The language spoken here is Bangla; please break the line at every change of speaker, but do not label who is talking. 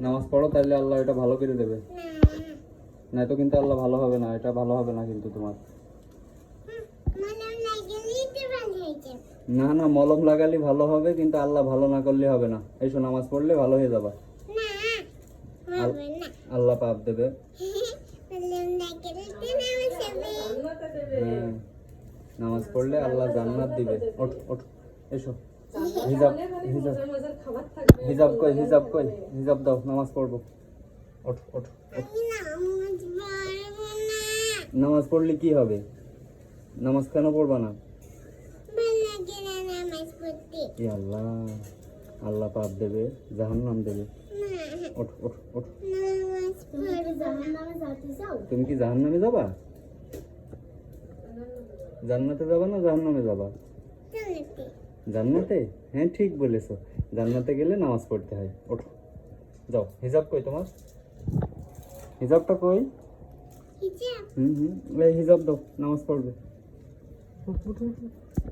নামাজ পড়ো তাহলে আল্লাহ এটা ভালো করে দেবে। না তো কিন্তু আল্লাহ ভালো হবে না, এটা ভালো হবে না কিন্তু তোমার। না না, মলম লাগালে ভালো হবে, কিন্তু আল্লাহ ভালো না করলে হবে না। এসো নামাজ পড়লে ভালো হয়ে যাবা। আল্লাহ পাপ দেবে। হ্যাঁ, নামাজ পড়লে আল্লাহ জান্নাত দিবে। ওঠ ওঠ, এসো। হিজাব হিজাব হিজাব কই, হিজাব কই, হিজাব দাও, নামাজ পড়বো। ওঠ ওঠ ওঠ। নামাজ পড়লে কি হবে? নামাজ কেন পড়বা না? এ আল্লাহ, আল্লাহ পাপ দেবে, জাহান্নাম দেবে। ওঠ ওঠ ওঠ। তুমি কি জাহান্নামে যাবা? জান্নাতে যাবা না জাহান্নামে যাবা? জান্নাতে। হ্যাঁ ঠিক বলেছো, জান্নাতে গেলে নামাজ পড়তে হয়। ওঠো, যাও। হিজাব কই তোমার? হিজাবটা কই? এই হিজাব দাও, নামাজ পড়বে।